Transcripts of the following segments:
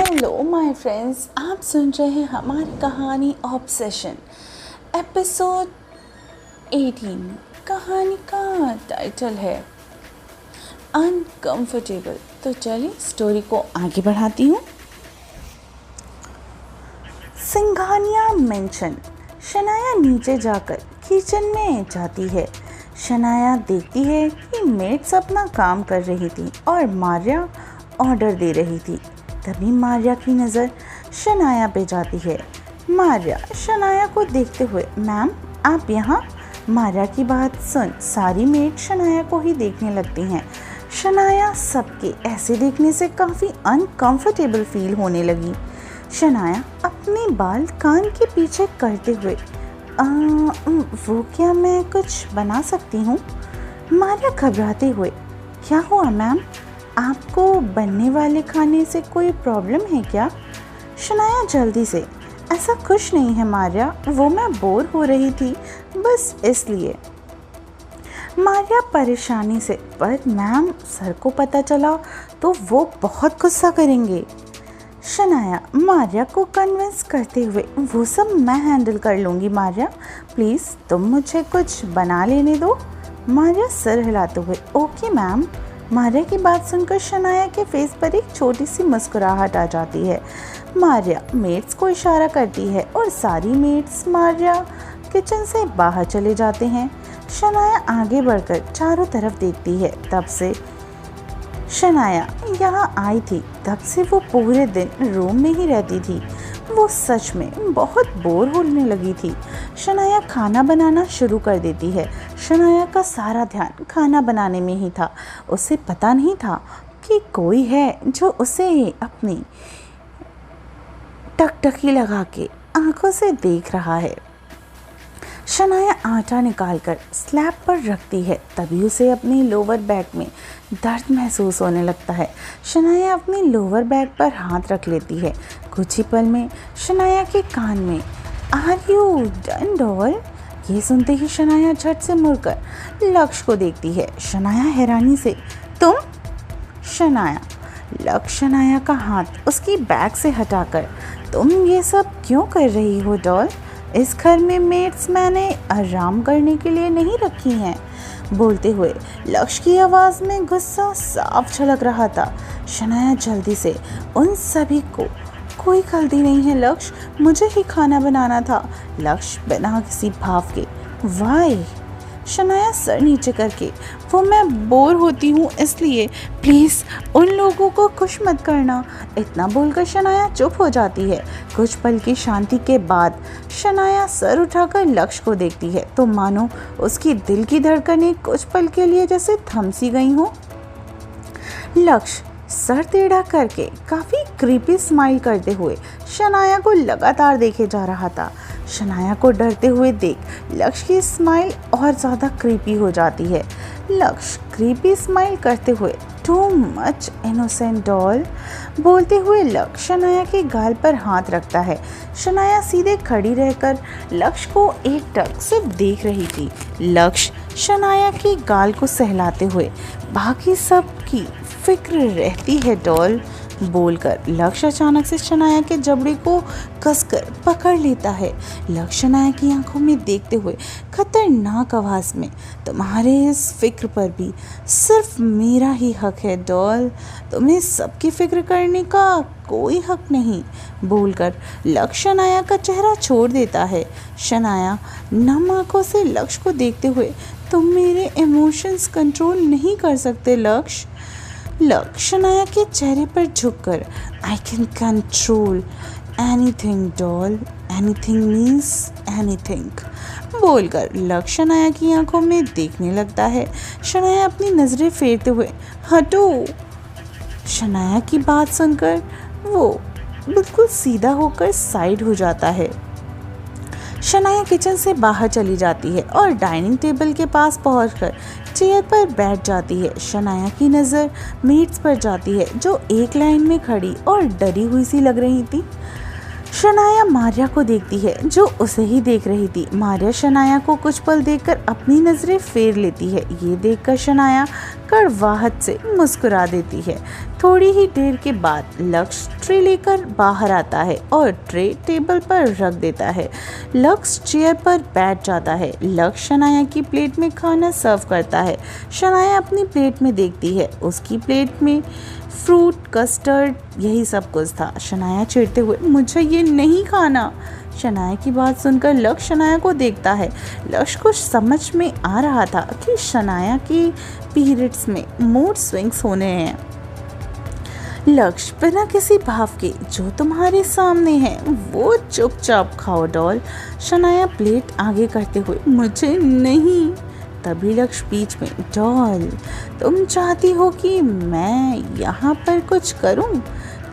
Hello my friends, आप सुन रहे हैं हमारी कहानी ऑब्सेशन एपिसोड 18। कहानी का टाइटल है अनकंफर्टेबल। तो चलिए स्टोरी को आगे बढ़ाती हूँ। सिंघानिया मेंशन। शनाया नीचे जाकर किचन में जाती है। शनाया देखती है कि मेट्स अपना काम कर रही थी और मारिया ऑर्डर दे रही थी। तभी मारिया की नज़र शनाया पे जाती है। मारिया शनाया को देखते हुए, मैम आप यहाँ? मारिया की बात सुन सारी मेट शनाया को ही देखने लगती हैं। शनाया सबके ऐसे देखने से काफ़ी अनकंफर्टेबल फील होने लगी। शनाया अपने बाल कान के पीछे करते हुए, वो क्या मैं कुछ बना सकती हूँ? मारिया घबराते हुए, क्या हुआ मैम? आपको बनने वाले खाने से कोई प्रॉब्लम है क्या? शनाया जल्दी से, ऐसा कुछ नहीं है मारिया, वो मैं बोर हो रही थी बस इसलिए। मारिया परेशानी से, पर मैम सर को पता चला तो वो बहुत गुस्सा करेंगे। शनाया मारिया को कन्विंस करते हुए, वो सब मैं हैंडल कर लूँगी मारिया, प्लीज़ तुम मुझे कुछ बना लेने दो। मारिया सर हिलाते हुए, ओके मैम। मारिया की बात सुनकर शनाया के फेस पर एक छोटी सी मुस्कुराहट आ जाती है। मारिया मेट्स को इशारा करती है और सारी मेट्स मारिया किचन से बाहर चले जाते हैं। शनाया आगे बढ़कर चारों तरफ देखती है। तब से शनाया यहाँ आई थी तब से वो पूरे दिन रूम में ही रहती थी। वो सच में बहुत बोर होने लगी थी। शनाया खाना बनाना शुरू कर देती है। शनाया का सारा ध्यान खाना बनाने में ही था। उसे पता नहीं था कि कोई है जो उसे अपनी टकटकी लगा के आंखों से देख रहा है। शनाया आटा निकालकर स्लैब पर रखती है। तभी उसे अपनी लोअर बैक में दर्द महसूस होने लगता है। शनाया अपनी लोअर बैक पर हाथ रख लेती है। कुछ ही पल में शनाया के कान में, आर यू डन डॉल? ये सुनते ही शनाया झट से मुड़कर लक्ष्य को देखती है। शनाया हैरानी से, तुम? शनाया। लक्ष्य शनाया का हाथ उसकी बैग से हटाकर, तुम ये सब क्यों कर रही हो डॉल? इस घर में मेट्स मैंने आराम करने के लिए नहीं रखी हैं। बोलते हुए लक्ष्य की आवाज़ में गुस्सा साफ झलक रहा था। शनाया जल्दी से, उन सभी को कोई गलती नहीं है लक्ष्य, मुझे ही खाना बनाना था। लक्ष्य बिना किसी भाव के, वाई? शनाया सर नीचे करके, वो मैं बोर होती हूँ इसलिए, प्लीज़ उन लोगों को खुश मत करना। इतना बोलकर शनाया चुप हो जाती है। कुछ पल की शांति के बाद शनाया सर उठाकर लक्ष्य को देखती है तो मानो उसकी दिल की धड़कनें कुछ पल के लिए जैसे थम सी गई हों। लक्ष्य सर टेढ़ा करके काफ़ी क्रीपी स्माइल करते हुए शनाया को लगातार देखे जा रहा था। शनाया को डरते हुए देख लक्ष्य की स्माइल और ज़्यादा क्रीपी हो जाती है। लक्ष्य क्रीपी स्माइल करते हुए, टू मच इनोसेंट डॉल। बोलते हुए लक्ष्य शनाया के गाल पर हाथ रखता है। शनाया सीधे खड़ी रहकर लक्ष्य को एकटक सिर्फ देख रही थी। लक्ष्य शनाया के गाल को सहलाते हुए, बाकी सब की फिक्र रहती है डॉल। बोलकर लक्ष्य अचानक से शनाया के जबड़े को कसकर पकड़ लेता है। लक्ष्य शनाया की आंखों में देखते हुए खतरनाक आवाज़ में, तुम्हारे इस फिक्र पर भी सिर्फ मेरा ही हक है डॉल, तुम्हें सबकी फिक्र करने का कोई हक नहीं। बोलकर लक्ष्य शनाया का चेहरा छोड़ देता है। शनाया नम आंखों से लक्ष्य को देखते हुए, तुम मेरे इमोशंस कंट्रोल नहीं कर सकते लक्ष्य। लक्ष्य शनाया के चेहरे पर झुककर, I can control anything doll, anything means anything. बोलकर लक्ष्य शनाया की आंखों में देखने लगता है। शनाया अपनी नज़रें फेरते हुए, हटो। शनाया की बात सुनकर वो बिल्कुल सीधा होकर साइड हो जाता है। शनाया किचन से बाहर चली जाती है और डाइनिंग टेबल के पास पहुंचकर चेयर पर बैठ जाती है। शनाया की नज़र मेट्स पर जाती है जो एक लाइन में खड़ी और डरी हुई सी लग रही थी। शनाया मारिया को देखती है जो उसे ही देख रही थी। मारिया शनाया को कुछ पल देखकर अपनी नजरें फेर लेती है। ये देखकर शनाया कड़वाहट से मुस्कुरा देती है। थोड़ी ही देर के बाद लक्ष्य ट्रे लेकर बाहर आता है और ट्रे टेबल पर रख देता है। लक्ष्य चेयर पर बैठ जाता है। लक्ष्य शनाया की प्लेट में खाना सर्व करता है। शनाया अपनी प्लेट में देखती है, उसकी प्लेट में फ्रूट, कस्टर्ड, यही सब कुछ था। शनाया चिढ़ते हुए, मुझे ये नहीं खाना। शनाया की बात सुनकर लक्ष्य शनाया को देखता है। लक्ष्य को समझ में आ रहा था कि शनाया की पीरियड्स में मूड स्विंग्स होने हैं। लक्ष्य, बिना किसी भाव के जो तुम्हारे सामने है वो चुपचाप खाओ डॉल। शनाया प्लेट आगे करते हुए, मुझे नहीं। तभी लक्ष्य बीच में, डॉल, तुम चाहती हो कि मैं यहाँ पर कुछ करूँ?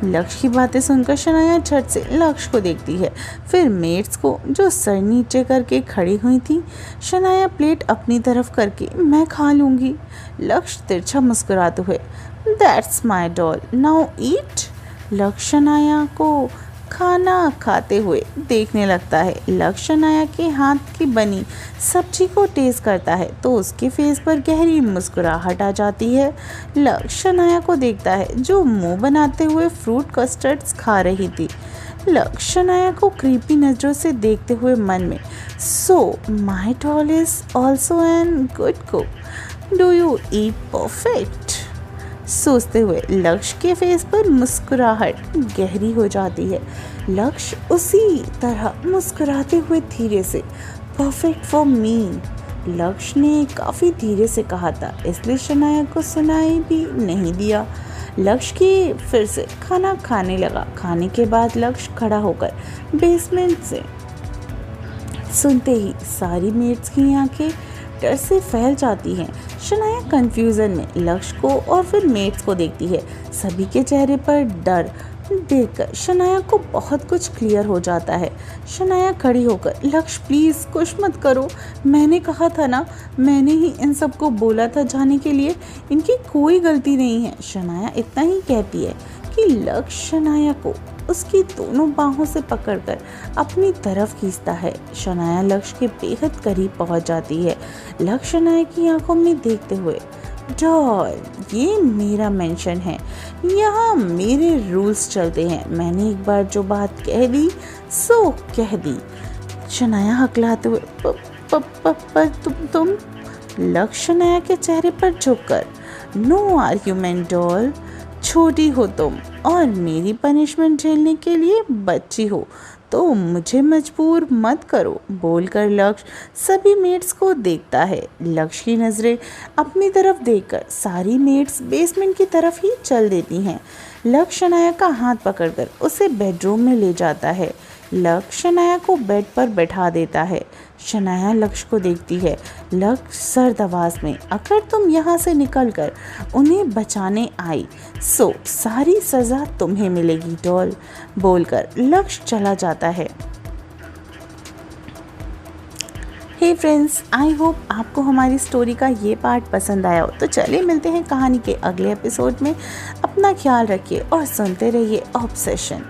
लक्ष्य की बातें सुनकर शनाया झट से लक्ष्य को देखती है, फिर मेट्स को जो सर नीचे करके खड़ी हुई थी। शनाया प्लेट अपनी तरफ करके, मैं खा लूँगी। लक्ष्य तिरछा मुस्कुराते हुए, दैट्स माई डॉल, नाउ ईट। लक्ष्य शनाया को खाना खाते हुए देखने लगता है। लक्ष्य शनाया के हाथ की बनी सब्जी को टेस्ट करता है तो उसके फेस पर गहरी मुस्कुराहट आ जाती है। लक्ष्य शनाया को देखता है जो मुंह बनाते हुए फ्रूट कस्टर्ड्स खा रही थी। लक्ष्य शनाया को क्रीपी नज़रों से देखते हुए मन में, so my doll is also an good cook, do you eat perfect? सोचते हुए लक्ष्य के फेस पर मुस्कुराहट गहरी हो जाती है। लक्ष्य उसी तरह मुस्कुराते हुए धीरे से, परफेक्ट फॉर मी, लक्ष्य ने काफ़ी धीरे से कहा था, इसलिए शनाया को सुनाई भी नहीं दिया। लक्ष्य की फिर से खाना खाने लगा। खाने के बाद लक्ष्य खड़ा होकर बेसमेंट से सुनते ही सारी मेट्स की आंखें डर से फैल जाती हैं। शनाया कंफ्यूजन में लक्ष्य को और फिर मेट्स को देखती है। सभी के चेहरे पर डर देखकर शनाया को बहुत कुछ क्लियर हो जाता है। शनाया खड़ी होकर, लक्ष्य प्लीज़ कुछ मत करो, मैंने कहा था ना, मैंने ही इन सबको बोला था जाने के लिए, इनकी कोई गलती नहीं है। शनाया इतना ही कहती है कि लक्ष्य शनाया को उसकी दोनों बाहों से पकड़कर अपनी तरफ खींचता है। शनाया लक्ष्य के बेहद करीब पहुंच जाती है। लक्ष्य शनाया की आंखों में देखते हुए, डॉल, ये मेरा मेंशन है, यहाँ मेरे रूल्स चलते हैं, मैंने एक बार जो बात कह दी सो कह दी। शनाया हकलाते हुए, पर तुम लक्ष्य शनाया के चेहरे पर झुककर, नो आर्ग्यूमेंट डॉल, छोटी हो तुम और मेरी पनिशमेंट झेलने के लिए बच्ची हो, तो मुझे मजबूर मत करो, बोलकर लक्ष्य सभी मेट्स को देखता है। लक्ष्य की नज़रें अपनी तरफ देखकर सारी मेट्स बेसमेंट की तरफ ही चल देती हैं। लक्ष्य शनाया का हाथ पकड़कर उसे बेडरूम में ले जाता है। लक्ष्य शनाया को बेड पर बैठा देता है। शनाया लक्ष्य को देखती है। लक्ष्य सर्द आवाज में, अगर तुम यहाँ से निकलकर उन्हें बचाने आई सो सारी सज़ा तुम्हें मिलेगी डॉल, बोलकर लक्ष्य चला जाता है। हे फ्रेंड्स, आई होप आपको हमारी स्टोरी का ये पार्ट पसंद आया हो। तो चलिए मिलते हैं कहानी के अगले एपिसोड में। अपना ख्याल रखिए और सुनते रहिए ऑब्सेशन।